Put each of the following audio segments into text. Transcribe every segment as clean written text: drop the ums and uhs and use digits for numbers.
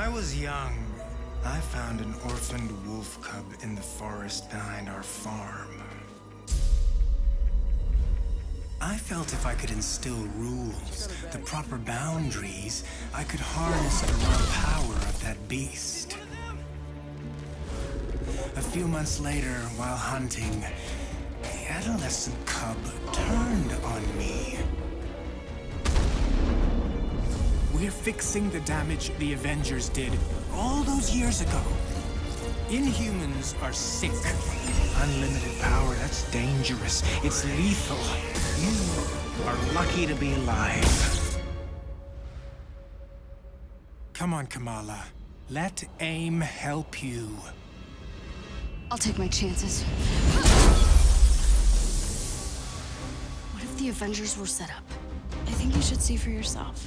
I was young, I found an orphaned wolf cub in the forest behind our farm. I felt if I could instill rules, the proper boundaries, I could harness the raw power of that beast. A few months later, while hunting, the adolescent cub turned on me. We're fixing the damage the Avengers did all those years ago. Inhumans are sick. Unlimited power, that's dangerous. It's lethal. You are lucky to be alive. Come on, Kamala. Let AIM help you. I'll take my chances. What if the Avengers were set up? I think you should see for yourself.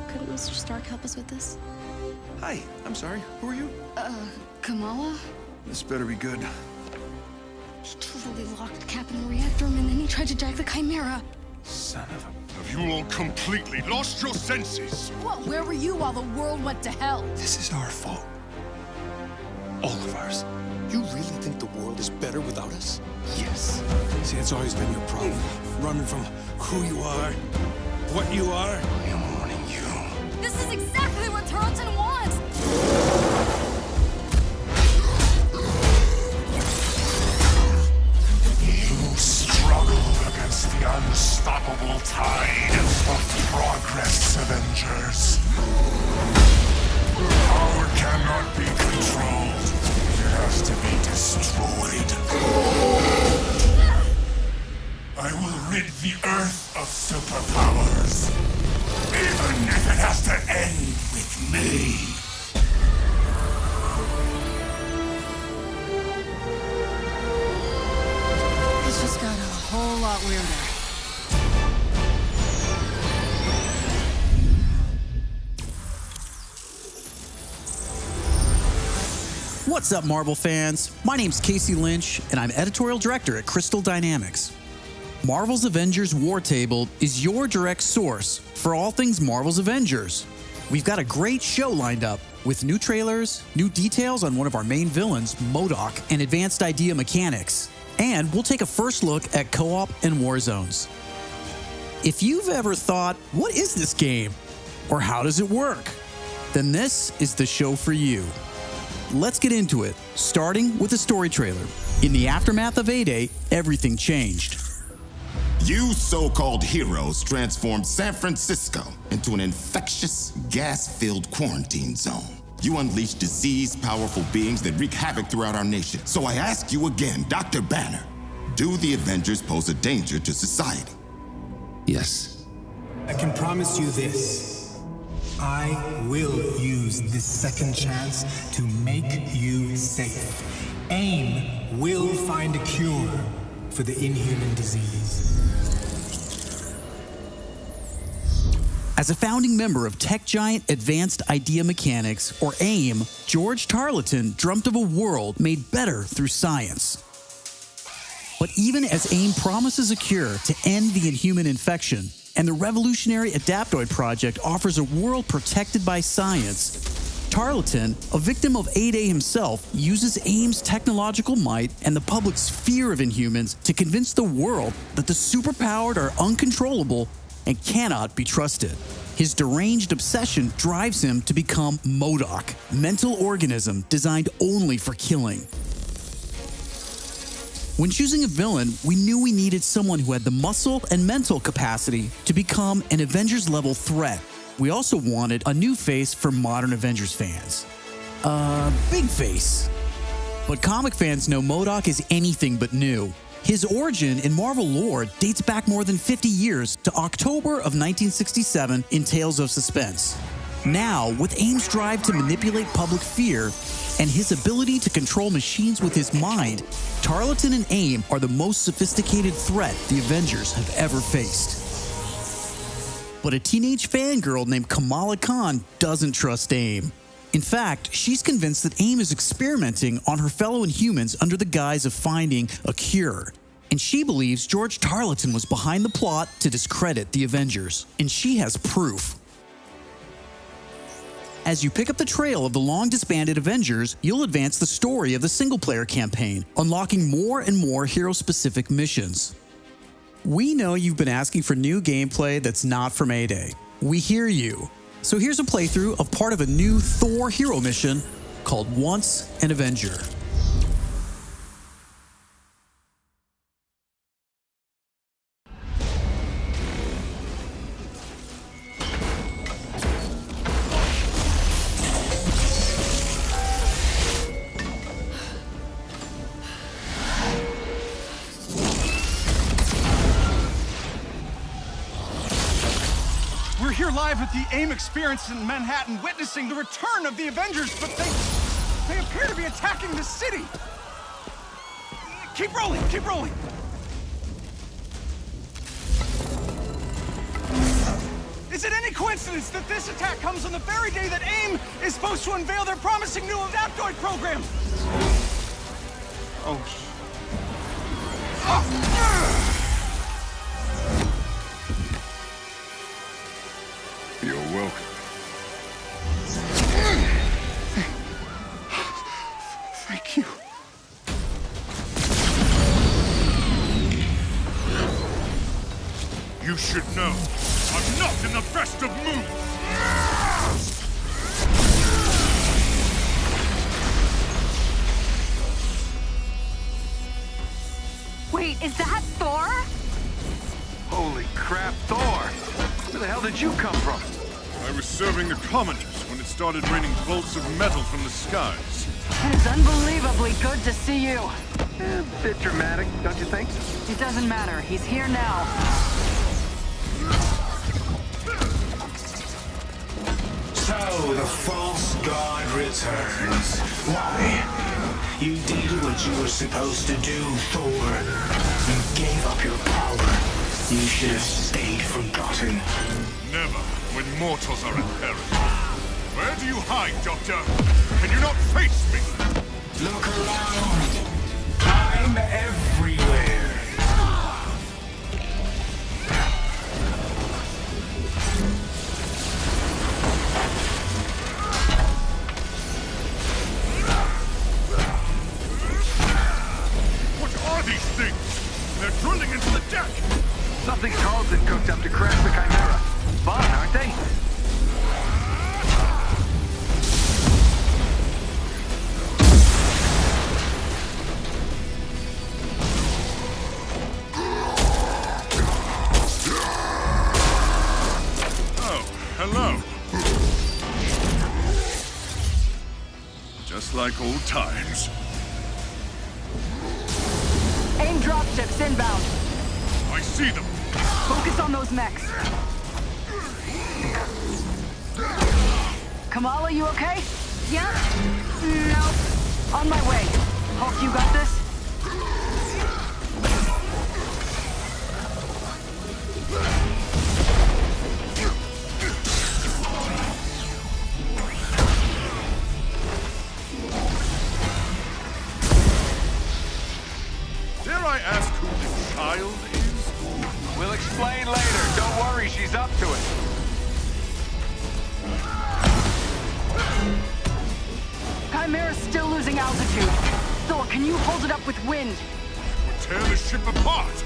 Couldn't Mr. Stark help us with this? Hi, I'm sorry. Who are you? Kamala? This better be good. He totally locked Cap in the reactor room and then he tried to jack the Chimera. Son of a... Have you all completely lost your senses? What? Where were you while the world went to hell? This is our fault. All of ours. You really think the world is better without us? Yes. See, it's always been your problem. Running from who you are, what you are. I am warning you. This is exactly what Tarleton wants! You struggle against the unstoppable tide of progress, Avengers. Power cannot be controlled. It has to be destroyed. I will rid the Earth of superpowers, even if it has to end with me. It's just got a whole lot weirder. What's up, Marvel fans? My name's Casey Lynch, and I'm editorial director at Crystal Dynamics. Marvel's Avengers War Table is your direct source for all things Marvel's Avengers. We've got a great show lined up with new trailers, new details on one of our main villains, MODOK, and advanced idea mechanics. And we'll take a first look at co-op and war zones. If you've ever thought, what is this game? Or how does it work? Then this is the show for you. Let's get into it, starting with a story trailer. In the aftermath of A-Day, everything changed. You so-called heroes transformed San Francisco into an infectious, gas-filled quarantine zone. You unleashed disease-powerful beings that wreak havoc throughout our nation. So I ask you again, Dr. Banner, do the Avengers pose a danger to society? Yes. I can promise you this. I will use this second chance to make you safe. AIM will find a cure for the inhuman disease. As a founding member of tech giant Advanced Idea Mechanics, or AIM, George Tarleton dreamt of a world made better through science. But even as AIM promises a cure to end the inhuman infection, and the revolutionary Adaptoid project offers a world protected by science, Tarleton, a victim of A-Day himself, uses AIM's technological might and the public's fear of Inhumans to convince the world that the superpowered are uncontrollable and cannot be trusted. His deranged obsession drives him to become MODOK, mental organism designed only for killing. When choosing a villain, we knew we needed someone who had the muscle and mental capacity to become an Avengers-level threat. We also wanted a new face for modern Avengers fans. Big face. But comic fans know MODOK is anything but new. His origin in Marvel lore dates back more than 50 years to October of 1967 in Tales of Suspense. Now, with AIM's drive to manipulate public fear and his ability to control machines with his mind, Tarleton and AIM are the most sophisticated threat the Avengers have ever faced. But a teenage fangirl named Kamala Khan doesn't trust AIM. In fact, she's convinced that AIM is experimenting on her fellow Inhumans under the guise of finding a cure. And she believes George Tarleton was behind the plot to discredit the Avengers. And she has proof. As you pick up the trail of the long-disbanded Avengers, you'll advance the story of the single-player campaign, unlocking more and more hero-specific missions. We know you've been asking for new gameplay that's not from A-Day. We hear you. So here's a playthrough of part of a new Thor hero mission called Once an Avenger. We're here live at the AIM experience in Manhattan, witnessing the return of the Avengers, but they appear to be attacking the city. Keep rolling, keep rolling. Is it any coincidence that this attack comes on the very day that AIM is supposed to unveil their promising new Adaptoid program? Oh. You're welcome. Thank you. You should know, I'm not in the best of moods! Wait, is that Thor? Holy crap, Thor! Where the hell did you come from? I was serving the commoners when it started raining bolts of metal from the skies. It is unbelievably good to see you. A bit dramatic, don't you think? It doesn't matter. He's here now. So, the false god returns. Why? You did what you were supposed to do, Thor. You gave up your power. You should have stayed forgotten. Never, when mortals are in peril. Where do you hide, Doctor? Can you not face me? Look around. I'm everywhere. What are these things? They're drilling into the deck! Something Carlton cooked up to crash the Chimera. Fun, aren't they? Oh, hello. Just like old times. AIM dropships inbound. I see them. Focus on those mechs. Kamala, you okay? Yeah? Nope. On my way. Hulk, you got this? Dare I ask who the child is? We'll explain later. Don't worry, she's up to it. Chimera's still losing altitude. Thor, can you hold it up with wind? We'll tear the ship apart!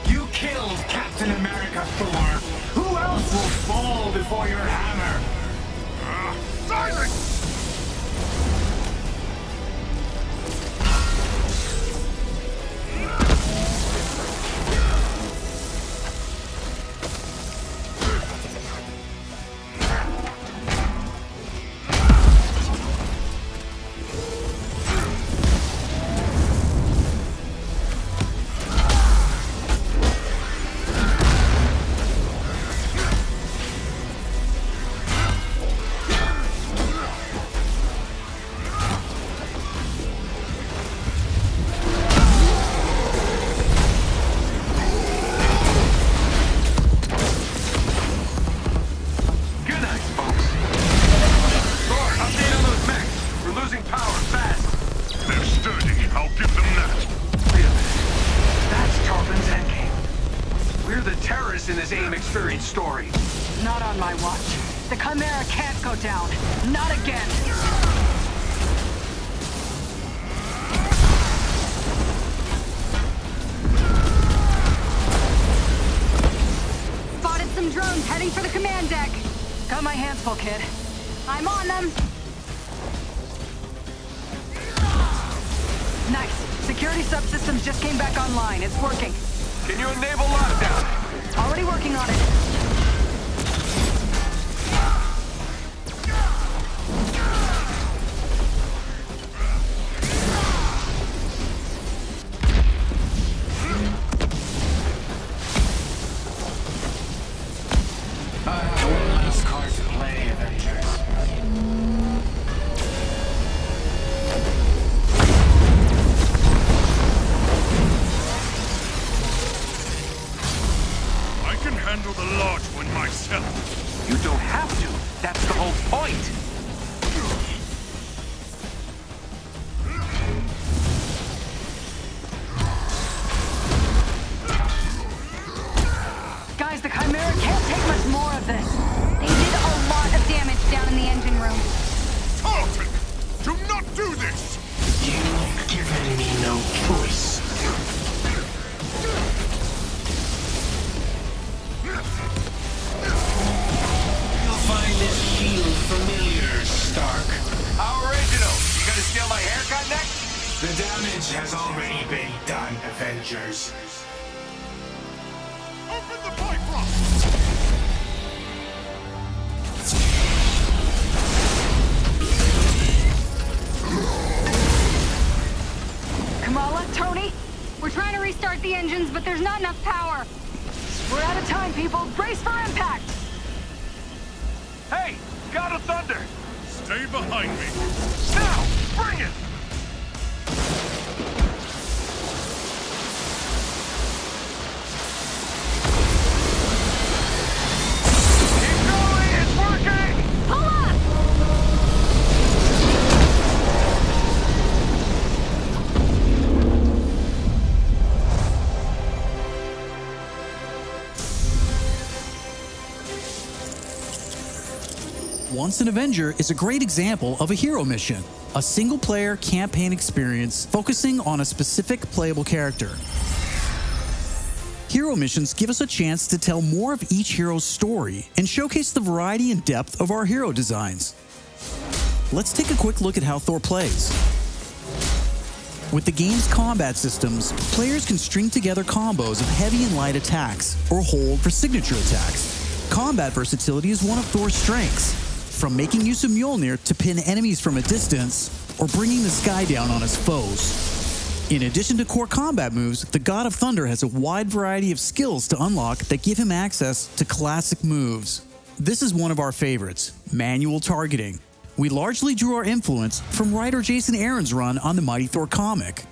You killed Captain America, Thor. Who else will fall before your hammer? Silence! We're the terrorists in this AIM experience story. Not on my watch. The Chimera can't go down. Not again. Spotted some drones heading for the command deck. Got my hands full, kid. I'm on them. Nice. Security subsystems just came back online. It's working. Can you enable lockdown? Already working on it. Last card to play, Avengers. I can handle the large one myself. You don't have to. That's the whole point. Guys, the Chimera can't take much more of this. They did a lot of damage down in the engine room. Tartan! Do not do this! You've given me no choice. You'll find this shield familiar, Stark. How original. You gonna steal my haircut next? The damage has already been done, Avengers. Open the pipe rock! Kamala, Tony, We're trying to restart the engines, but there's not enough power. we're out of time, people. Brace for impact. Hey, God of Thunder. Stay behind me. Now, bring it. Keep going, it's working. Pull up! Once an Avenger is a great example of a hero mission, a single-player campaign experience focusing on a specific playable character. Hero missions give us a chance to tell more of each hero's story and showcase the variety and depth of our hero designs. Let's take a quick look at how Thor plays. With the game's combat systems, players can string together combos of heavy and light attacks, or hold for signature attacks. Combat versatility is one of Thor's strengths, from making use of Mjolnir to pin enemies from a distance, or bringing the sky down on his foes. In addition to core combat moves, the God of Thunder has a wide variety of skills to unlock that give him access to classic moves. This is one of our favorites, manual targeting. We largely drew our influence from writer Jason Aaron's run on the Mighty Thor comic.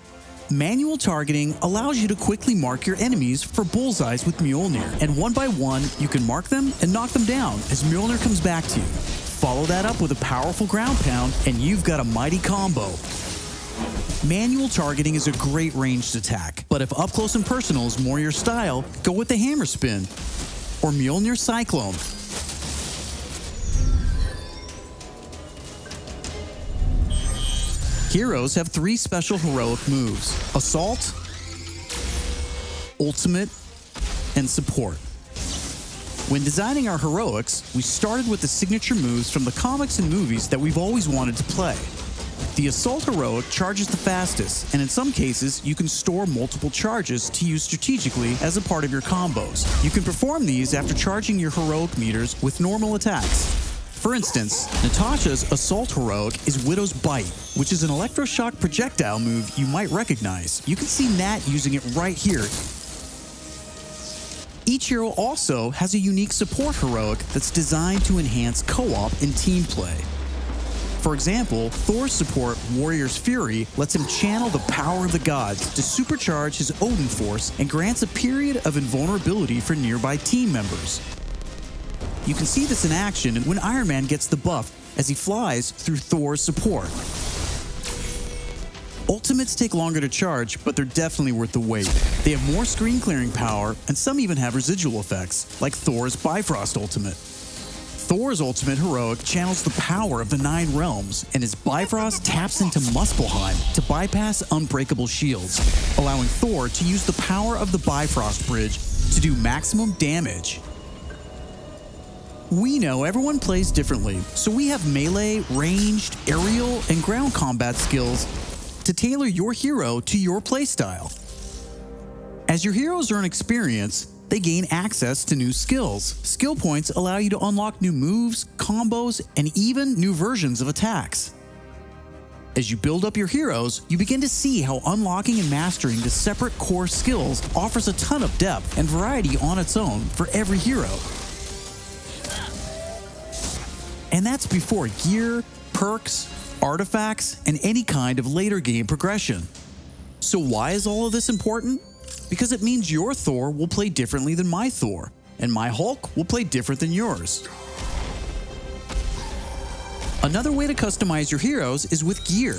Manual targeting allows you to quickly mark your enemies for bullseyes with Mjolnir, and one by one, you can mark them and knock them down as Mjolnir comes back to you. Follow that up with a powerful ground pound, and you've got a mighty combo. Manual targeting is a great ranged attack, but if up close and personal is more your style, go with the hammer spin or Mjolnir Cyclone. Heroes have 3 special heroic moves: Assault, Ultimate, and Support. When designing our heroics, we started with the signature moves from the comics and movies that we've always wanted to play. The Assault heroic charges the fastest, and in some cases, you can store multiple charges to use strategically as a part of your combos. You can perform these after charging your heroic meters with normal attacks. For instance, Natasha's Assault heroic is Widow's Bite, which is an electroshock projectile move you might recognize. You can see Nat using it right here. Each hero also has a unique support heroic that's designed to enhance co-op and team play. For example, Thor's support, Warrior's Fury, lets him channel the power of the gods to supercharge his Odin force and grants a period of invulnerability for nearby team members. You can see this in action when Iron Man gets the buff as he flies through Thor's support. Ultimates take longer to charge, but they're definitely worth the wait. They have more screen clearing power, and some even have residual effects, like Thor's Bifrost Ultimate. Thor's Ultimate Heroic channels the power of the 9 realms, and his Bifrost taps into Muspelheim to bypass unbreakable shields, allowing Thor to use the power of the Bifrost Bridge to do maximum damage. We know everyone plays differently, so we have melee, ranged, aerial, and ground combat skills to tailor your hero to your playstyle. As your heroes earn experience, they gain access to new skills. Skill points allow you to unlock new moves, combos, and even new versions of attacks. As you build up your heroes, you begin to see how unlocking and mastering the separate core skills offers a ton of depth and variety on its own for every hero. And that's before gear, perks, artifacts, and any kind of later game progression. So why is all of this important? Because it means your Thor will play differently than my Thor, and my Hulk will play different than yours. Another way to customize your heroes is with gear.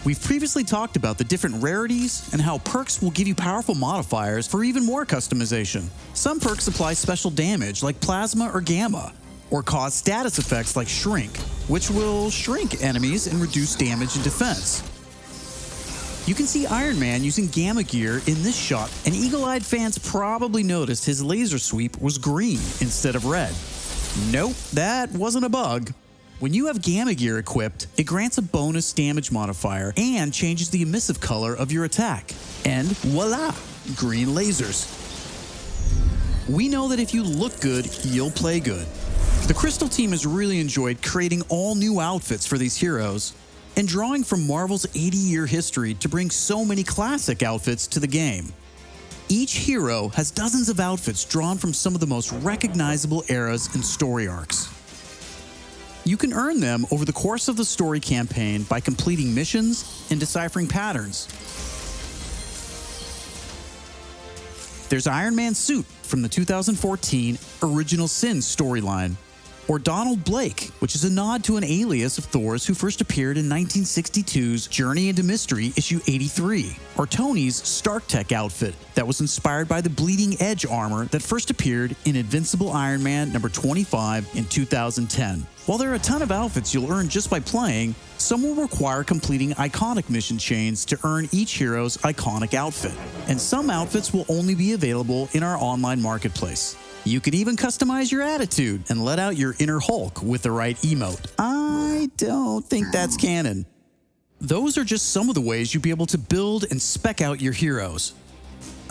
We've previously talked about the different rarities and how perks will give you powerful modifiers for even more customization. Some perks apply special damage like plasma or gamma, or cause status effects like shrink, which will shrink enemies and reduce damage and defense. You can see Iron Man using gamma gear in this shot, and eagle-eyed fans probably noticed his laser sweep was green instead of red. Nope, that wasn't a bug. When you have gamma gear equipped, it grants a bonus damage modifier and changes the emissive color of your attack. And voila, green lasers. We know that if you look good, you'll play good. The Crystal team has really enjoyed creating all new outfits for these heroes, and drawing from Marvel's 80-year history to bring so many classic outfits to the game. Each hero has dozens of outfits drawn from some of the most recognizable eras and story arcs. You can earn them over the course of the story campaign by completing missions and deciphering patterns. There's Iron Man's suit from the 2014 Original Sin storyline, or Donald Blake, which is a nod to an alias of Thor's who first appeared in 1962's Journey into Mystery issue 83, or Tony's Stark Tech outfit that was inspired by the Bleeding Edge armor that first appeared in Invincible Iron Man number 25 in 2010. While there are a ton of outfits you'll earn just by playing, some will require completing iconic mission chains to earn each hero's iconic outfit, and some outfits will only be available in our online marketplace. You can even customize your attitude and let out your inner Hulk with the right emote. I don't think that's canon. Those are just some of the ways you'll be able to build and spec out your heroes.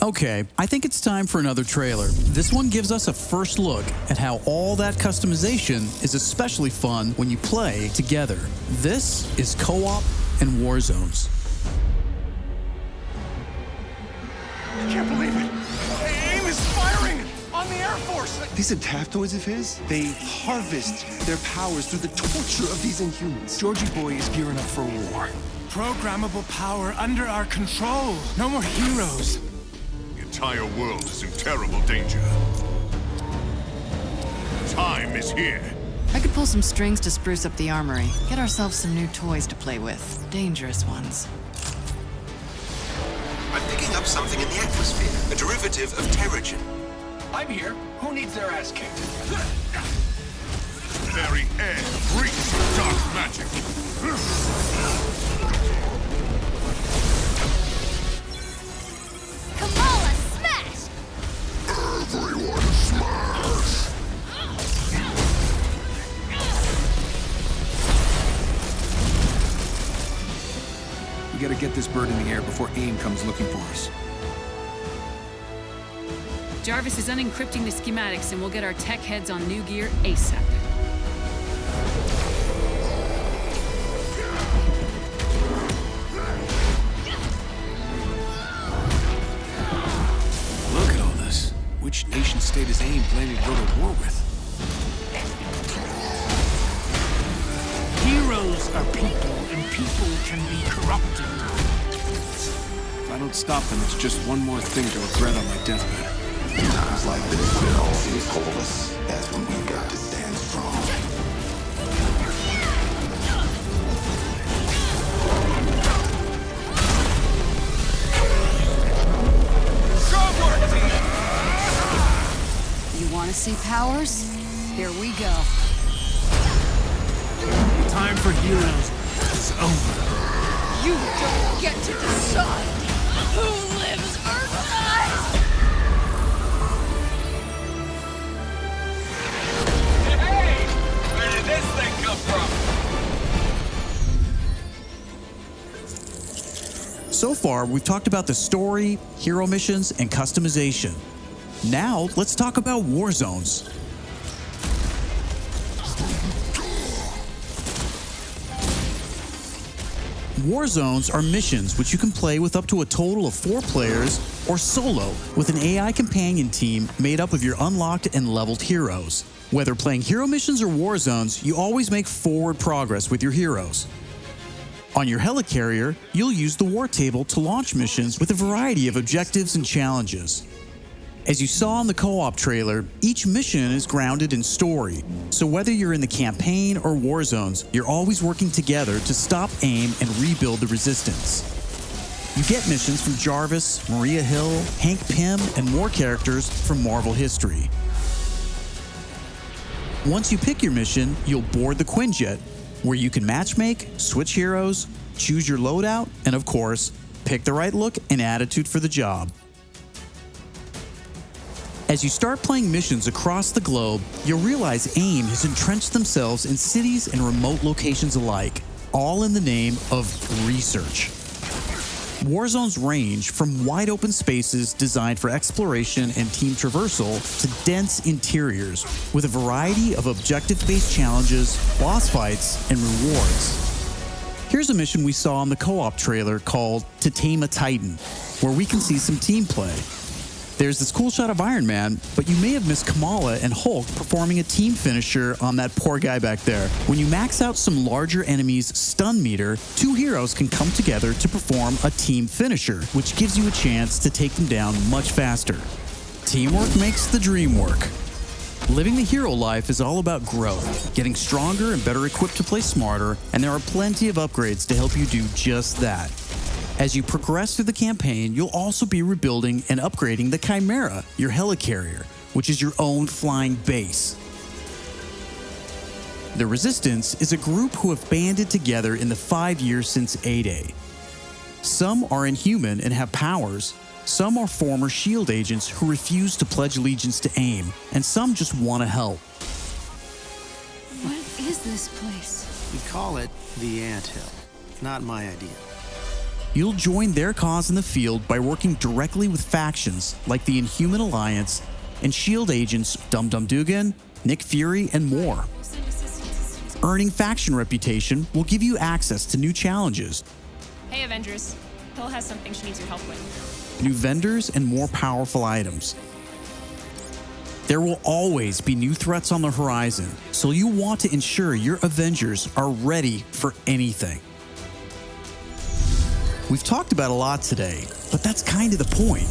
Okay, I think it's time for another trailer. This one gives us a first look at how all that customization is especially fun when you play together. This is Co-op and War Zones. I can't believe it! AIM is firing on the Air Force! These adaptoids of his, they harvest their powers through the torture of these Inhumans. Georgie Boy is gearing up for war. Programmable power under our control. No more heroes. The entire world is in terrible danger. Time is here. I could pull some strings to spruce up the armory. Get ourselves some new toys to play with. Dangerous ones. I'm picking up something in the atmosphere. A derivative of Terrigen. I'm here. Who needs their ass kicked? Very air breathes dark magic. Kamala, smash! Everyone smash! We gotta get this bird in the air before AIM comes looking for us. Jarvis is unencrypting the schematics and we'll get our tech heads on new gear ASAP. Look at all this. Which nation state is AIM planning to go to war with? Heroes are people, and people can be corrupted. If I don't stop them, it's just one more thing to regret on my deathbed. In times like this, when all things hold us, that's when we've got to stand strong. Want to see powers? Here we go. Time for heroes is over. You don't get to decide who lives or dies! Hey! Where did this thing come from? So far, we've talked about the story, hero missions, and customization. Now, let's talk about war zones. War zones are missions which you can play with up to a total of 4 players or solo with an AI companion team made up of your unlocked and leveled heroes. Whether playing hero missions or war zones, you always make forward progress with your heroes. On your helicarrier, you'll use the war table to launch missions with a variety of objectives and challenges. As you saw in the co-op trailer, each mission is grounded in story, so whether you're in the campaign or war zones, you're always working together to stop AIM and rebuild the resistance. You get missions from Jarvis, Maria Hill, Hank Pym, and more characters from Marvel history. Once you pick your mission, you'll board the Quinjet, where you can matchmake, switch heroes, choose your loadout, and of course, pick the right look and attitude for the job. As you start playing missions across the globe, you'll realize AIM has entrenched themselves in cities and remote locations alike, all in the name of research. War zones range from wide open spaces designed for exploration and team traversal to dense interiors with a variety of objective-based challenges, boss fights, and rewards. Here's a mission we saw in the co-op trailer called To Tame a Titan, where we can see some team play. There's this cool shot of Iron Man, but you may have missed Kamala and Hulk performing a team finisher on that poor guy back there. When you max out some larger enemies' stun meter, 2 heroes can come together to perform a team finisher, which gives you a chance to take them down much faster. Teamwork makes the dream work. Living the hero life is all about growth, getting stronger and better equipped to play smarter, and there are plenty of upgrades to help you do just that. As you progress through the campaign, you'll also be rebuilding and upgrading the Chimera, your helicarrier, which is your own flying base. The Resistance is a group who have banded together in the 5 years since A-Day. Some are inhuman and have powers, some are former SHIELD agents who refuse to pledge allegiance to AIM, and some just want to help. What is this place? We call it the Anthill. Not my idea. You'll join their cause in the field by working directly with factions like the Inhuman Alliance and SHIELD agents Dum Dum Dugan, Nick Fury, and more. Earning faction reputation will give you access to new challenges, Hey, Avengers. Hill has something she needs your help with. new vendors, and more powerful items. There will always be new threats on the horizon, so you want to ensure your Avengers are ready for anything. We've talked about a lot today, but that's kind of the point.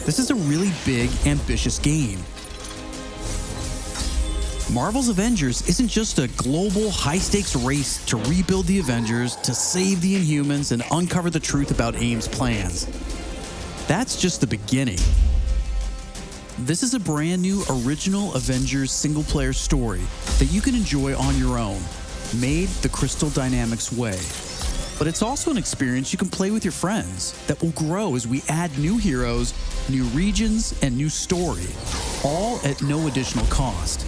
This is a really big, ambitious game. Marvel's Avengers isn't just a global, high-stakes race to rebuild the Avengers, to save the Inhumans, and uncover the truth about AIM's plans. That's just the beginning. This is a brand new original Avengers single-player story that you can enjoy on your own, made the Crystal Dynamics way. But it's also an experience you can play with your friends that will grow as we add new heroes, new regions, and new story, all at no additional cost.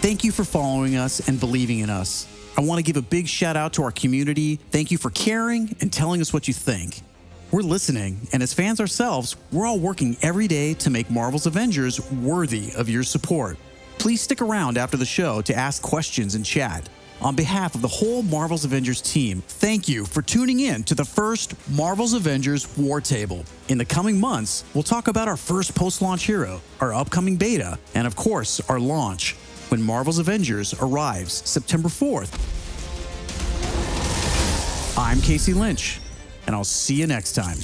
Thank you for following us and believing in us. I want to give a big shout out to our community. Thank you for caring and telling us what you think. We're listening, and as fans ourselves, we're all working every day to make Marvel's Avengers worthy of your support. Please stick around after the show to ask questions and chat. On behalf of the whole Marvel's Avengers team, thank you for tuning in to the first Marvel's Avengers War Table. In the coming months, we'll talk about our first post-launch hero, our upcoming beta, and of course, our launch, when Marvel's Avengers arrives September 4th. I'm Casey Lynch, and I'll see you next time.